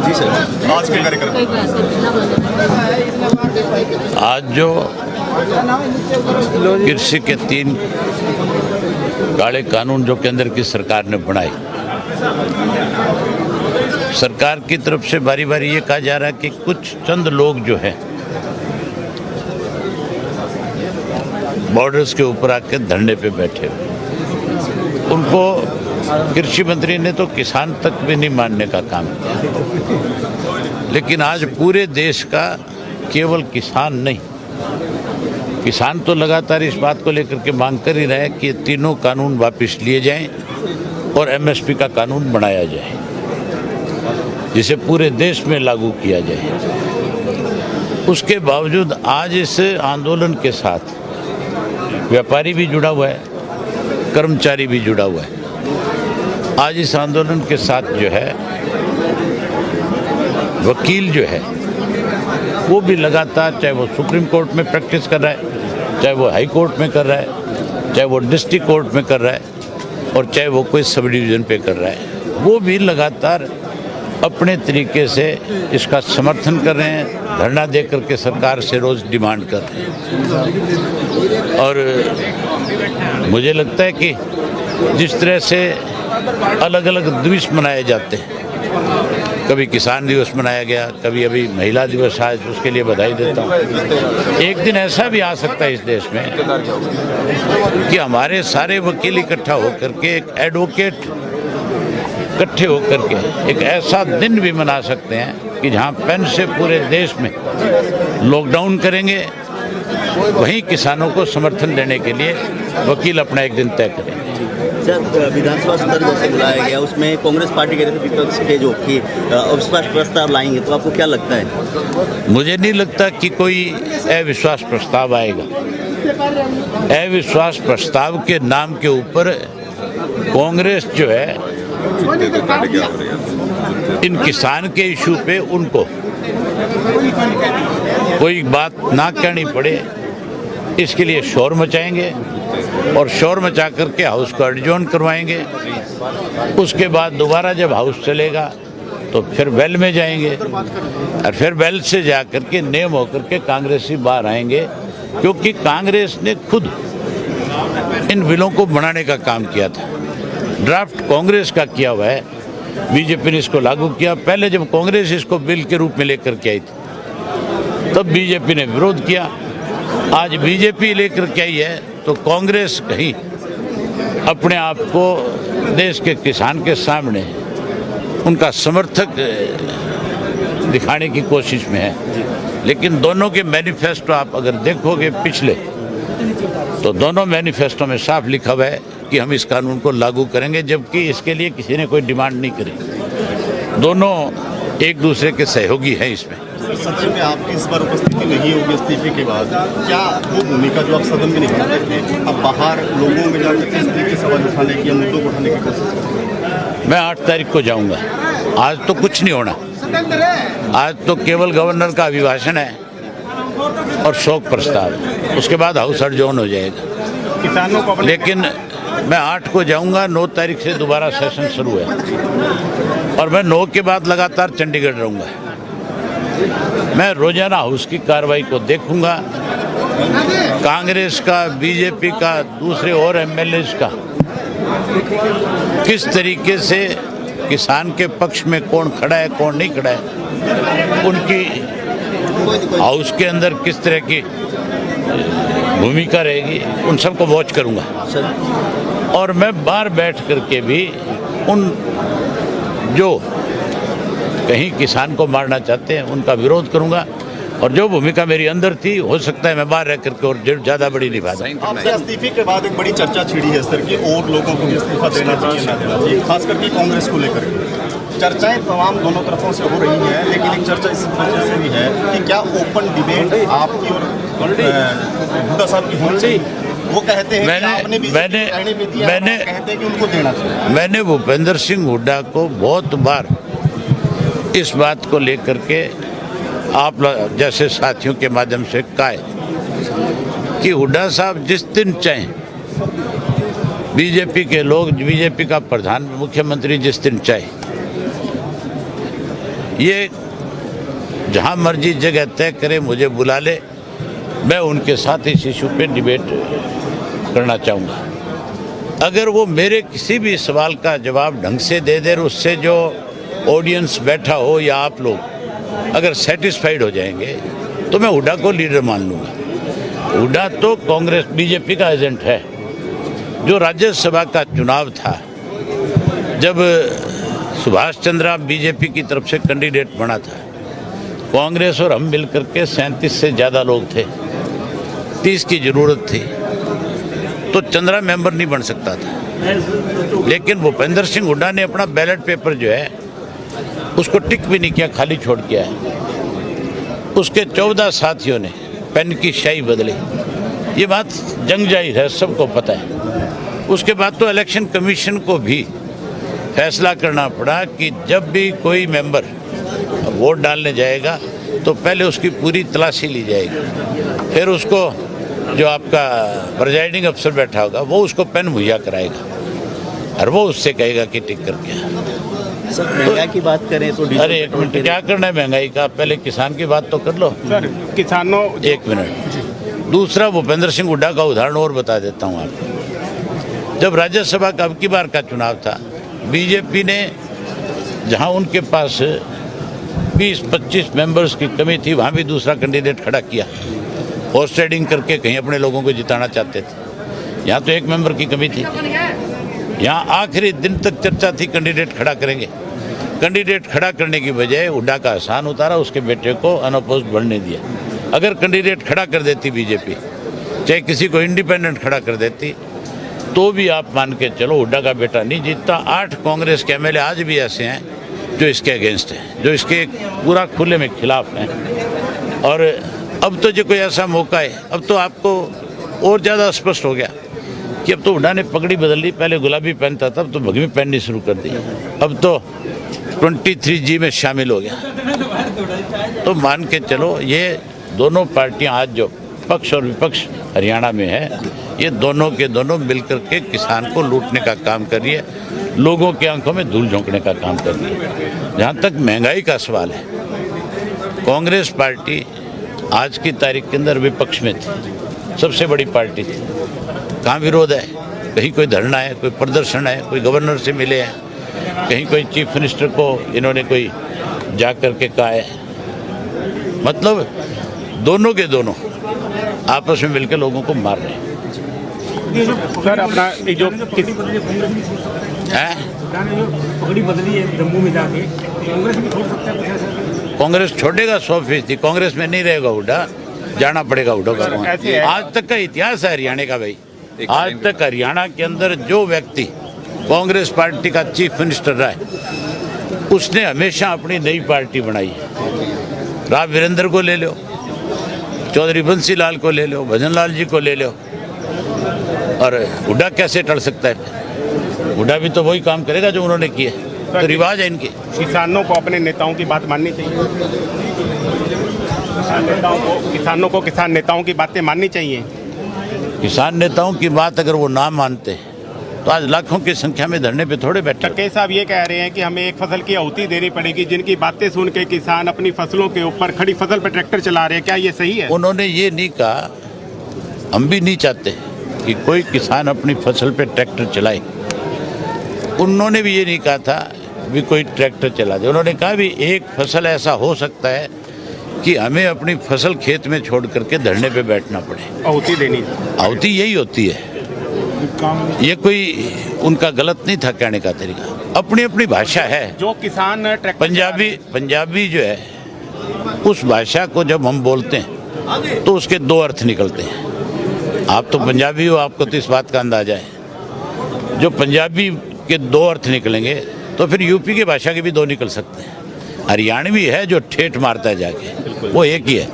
जी sir, आज के कार्यक्रम आज जो कृषि के 3 काले कानून जो केंद्र की सरकार ने बनाए, सरकार की तरफ से बारी बारी ये कहा जा रहा है कि कुछ चंद लोग जो है बॉर्डर्स के ऊपर आके धरने पे बैठे हुए, उनको कृषि मंत्री ने तो किसान तक भी नहीं मानने का काम किया। लेकिन आज पूरे देश का केवल किसान नहीं, किसान तो लगातार इस बात को लेकर के मांग कर ही रहे हैं कि तीनों कानून वापस लिए जाएं और एमएसपी का कानून बनाया जाए, जिसे पूरे देश में लागू किया जाए। उसके बावजूद आज इस आंदोलन के साथ व्यापारी भी जुड़ा हुआ है, कर्मचारी भी जुड़ा हुआ है। आज इस आंदोलन के साथ जो है वकील जो है वो भी लगातार, चाहे वो सुप्रीम कोर्ट में प्रैक्टिस कर रहा है, चाहे वो हाई कोर्ट में कर रहा है, चाहे वो डिस्ट्रिक्ट कोर्ट में कर रहा है और चाहे वो कोई सब डिवीज़न पे कर रहा है, वो भी लगातार अपने तरीके से इसका समर्थन कर रहे हैं, धरना दे करके सरकार से रोज़ डिमांड कर रहे हैं। और मुझे लगता है कि जिस तरह से अलग अलग दिवस मनाए जाते हैं, कभी किसान दिवस मनाया गया, कभी अभी महिला दिवस आज, उसके लिए बधाई देता हूँ। एक दिन ऐसा भी आ सकता है इस देश में कि हमारे सारे वकील इकट्ठा होकर के, एक एडवोकेट इकट्ठे होकर के एक ऐसा दिन भी मना सकते हैं कि जहाँ पेन से पूरे देश में लॉकडाउन करेंगे, वहीं किसानों को समर्थन देने के लिए वकील अपना एक दिन तय करेंगे। सर, विधानसभा सत्र जैसे बुलाया गया, उसमें कांग्रेस पार्टी के विपक्ष के जो कि अविश्वास प्रस्ताव लाएंगे, तो आपको क्या लगता है? मुझे नहीं लगता कि कोई अविश्वास प्रस्ताव आएगा। अविश्वास प्रस्ताव के नाम के ऊपर कांग्रेस जो है इन किसान के इशू पे उनको कोई बात ना कहनी पड़े, इसके लिए शोर मचाएंगे और शोर मचा करके हाउस को एडजॉर्न करवाएंगे। उसके बाद दोबारा जब हाउस चलेगा तो फिर वेल में जाएंगे और फिर वेल से जा करके नेम होकर के कांग्रेसी बाहर आएंगे, क्योंकि कांग्रेस ने खुद इन बिलों को बनाने का काम किया था। ड्राफ्ट कांग्रेस का किया हुआ है, बीजेपी ने इसको लागू किया। पहले जब कांग्रेस इसको बिल के रूप में लेकर के आई थी तब बीजेपी ने विरोध किया। आज बीजेपी लेकर के आई है तो कांग्रेस कहीं अपने आप को देश के किसान के सामने उनका समर्थक दिखाने की कोशिश में है। लेकिन दोनों के मैनिफेस्टो आप अगर देखोगे पिछले, तो दोनों मैनिफेस्टो में साफ लिखा हुआ है कि हम इस कानून को लागू करेंगे, जबकि इसके लिए किसी ने कोई डिमांड नहीं करी। दोनों एक दूसरे के सहयोगी हैं इसमें। सदन में आपकी इस बार उपस्थिति नहीं होगी इस्तीफे के बाद, क्या वो भूमिका जो आप सदन में निभाते थे अब बाहर लोगों में जाकर किस तरीके से सवाल उठाने की, मुद्दों को उठाने की कोशिश करेंगे? मैं 8 तारीख को जाऊंगा। आज तो कुछ नहीं होना, आज तो केवल गवर्नर का अभिभाषण है और शोक प्रस्ताव, उसके बाद हाउस एडजॉर्न हो जाएगा किसानों को। लेकिन मैं 8 को जाऊंगा, 9 तारीख से दोबारा सेशन शुरू है और मैं 9 के बाद लगातार चंडीगढ़ रहूंगा। मैं रोजाना हाउस की कार्रवाई को देखूंगा, कांग्रेस का, बीजेपी का, दूसरे और एमएलएज का किस तरीके से किसान के पक्ष में कौन खड़ा है कौन नहीं खड़ा है, उनकी हाउस के अंदर किस तरह की भूमिका रहेगी, उन सबको वॉच करूंगा। और मैं बाहर बैठ करके भी उन जो कहीं किसान को मारना चाहते हैं उनका विरोध करूंगा, और जो भूमिका मेरी अंदर थी हो सकता है मैं बाहर रह करके और ज़्यादा बड़ी निभा दूं। आपसे इस्तीफे के बाद एक बड़ी चर्चा छिड़ी है सर कि और लोगों को इस्तीफा देना चाहिए ना देना चाहिए, खास करके कांग्रेस को लेकर चर्चाएं तमाम दोनों तरफों से हो रही हैं। लेकिन एक चर्चा इस वजह से भी है कि क्या ओपन डिबेट आपकी और हुड्डा साहब की होनी चाहिए? वो कहते हैं कहते हैं कि उनको देना चाहिए। मैंने भूपेंद्र सिंह हुड्डा को बहुत बार इस बात को लेकर के आप जैसे साथियों के माध्यम से कहा है कि हुड्डा साहब जिस दिन चाहें, बीजेपी के लोग, बीजेपी का प्रधान मुख्यमंत्री जिस दिन चाहे ये जहाँ मर्जी जगह तय करे, मुझे बुला ले, मैं उनके साथ इस इशू पे डिबेट करना चाहूँगा। अगर वो मेरे किसी भी सवाल का जवाब ढंग से दे दे, उससे जो ऑडियंस बैठा हो या आप लोग अगर सेटिस्फाइड हो जाएंगे तो मैं हुड्डा को लीडर मान लूँगा। हुड्डा तो कांग्रेस बीजेपी का एजेंट है। जो राज्यसभा का चुनाव था, जब सुभाष चंद्रा बीजेपी की तरफ से कैंडिडेट बना था, कांग्रेस और हम मिलकर के 37 से ज़्यादा लोग थे, 30 की ज़रूरत थी, तो चंद्रा मेंबर नहीं बन सकता था। लेकिन भूपेंद्र सिंह हुड्डा ने अपना बैलेट पेपर जो है उसको टिक भी नहीं किया, खाली छोड़ किया है। उसके 14 साथियों ने पेन की स्याही बदली। ये बात जंग जाहिर है, सबको पता है। उसके बाद तो इलेक्शन कमीशन को भी फैसला करना पड़ा कि जब भी कोई मेंबर वोट डालने जाएगा तो पहले उसकी पूरी तलाशी ली जाएगी, फिर उसको जो आपका प्रिजाइडिंग अफसर बैठा होगा वो उसको पेन मुहैया कराएगा और वो उससे कहेगा कि टिक करके। सर, महंगाई की बात करें तो अरे एक मिनट, क्या करना है महंगाई का? पहले किसान की बात तो कर लो। सर, किसानों, एक मिनट। दूसरा, भूपेंद्र सिंह हुड्डा का उदाहरण और बता देता हूँ आपको। जब राज्यसभा का अब की बार का चुनाव था, बीजेपी ने जहाँ उनके पास 20-25 मेंबर्स की कमी थी, वहाँ भी दूसरा कैंडिडेट खड़ा किया। हॉर्स राइडिंग करके कहीं अपने लोगों को जिताना चाहते थे। यहाँ तो एक मेंबर की कमी थी। यहाँ आखिरी दिन तक चर्चा थी कैंडिडेट खड़ा करेंगे। कैंडिडेट खड़ा करने की बजाय हुड्डा का आसान उतारा, उसके बेटे को अनअपोज्ड बढ़ने दिया। अगर कैंडिडेट खड़ा कर देती बीजेपी, चाहे किसी को इंडिपेंडेंट खड़ा कर देती, तो भी आप मान के चलो हुड्डा का बेटा नहीं जीतता। 8 कांग्रेस के एमएलए आज भी ऐसे हैं जो इसके अगेंस्ट हैं, जो इसके पूरा खुले में खिलाफ हैं। और अब तो जो कोई ऐसा मौका है, अब तो आपको और ज़्यादा स्पष्ट हो गया कि अब तो हुड्डा ने पगड़ी बदल ली। पहले गुलाबी पहनता था, अब तो भगवी पहननी शुरू कर दी। अब तो 23G में शामिल हो गया। तो मान के चलो ये दोनों पार्टियां आज जो पक्ष और विपक्ष हरियाणा में है, ये दोनों के दोनों मिलकर के किसान को लूटने का काम कर रही है, लोगों के आंखों में धूल झोंकने का काम कर रही है। जहाँ तक महंगाई का सवाल है, कांग्रेस पार्टी आज की तारीख के अंदर विपक्ष में थी, सबसे बड़ी पार्टी थी। कहाँ विरोध है? कहीं कोई धरना है, कोई प्रदर्शन है, कोई गवर्नर से मिले हैं, कहीं कोई चीफ मिनिस्टर को इन्होंने कोई जा कर के कहा है। मतलब दोनों के दोनों आपस में मिलकर लोगों को मार रहे हैं। सर, अपना ये जो पगड़ी बदली है जम्मू में जाके, कांग्रेस भी छोड़ सकता है कुछ ऐसा? कांग्रेस छोड़ेगा 100%। कांग्रेस में नहीं रहेगा हुड्डा, जाना पड़ेगा हुड्डा को। आज तक का इतिहास है हरियाणा का भाई। आज तक हरियाणा के अंदर जो व्यक्ति कांग्रेस पार्टी का चीफ मिनिस्टर रहा है, उसने हमेशा अपनी नई पार्टी बनाई है। राव वीरेंद्र को ले लो, चौधरी बंसी लाल को ले लो, भजन लाल जी को ले लो, और हुड्डा कैसे टल सकता है? हुड्डा भी तो वही काम करेगा जो उन्होंने किया। तो रिवाज है इनके। किसानों को अपने नेताओं की बात माननी चाहिए। किसानों को किसान नेताओं की बातें माननी चाहिए। किसान नेताओं की बात अगर वो ना मानते तो आज लाखों की संख्या में धरने पे थोड़े बैठे। टक्के साहब ये कह रहे हैं कि हमें एक फसल की आहुति देनी पड़ेगी, जिनकी बातें सुन के किसान अपनी फसलों के ऊपर, खड़ी फसल पर ट्रैक्टर चला रहे हैं। क्या ये सही है? उन्होंने ये नहीं कहा, हम भी नहीं चाहते कि कोई किसान अपनी फसल पे ट्रैक्टर चलाए। उन्होंने भी ये नहीं कहा था भी कोई ट्रैक्टर चला दे। उन्होंने कहा भी एक फसल ऐसा हो सकता है कि हमें अपनी फसल खेत में छोड़ करके धरने पे बैठना पड़े। आहुति देनी, आहुति यही होती है। ये कोई उनका गलत नहीं था कहने का तरीका, अपनी अपनी भाषा है। जो किसान पंजाबी जो है, उस भाषा को जब हम बोलते हैं तो उसके 2 अर्थ निकलते हैं। आप तो पंजाबी हो, आपको तो इस बात का अंदाजा है। जो पंजाबी के 2 अर्थ निकलेंगे तो फिर यूपी की भाषा के भी 2 निकल सकते हैं। हरियाणवी है जो ठेठ मारता है जाके, वो एक ही है।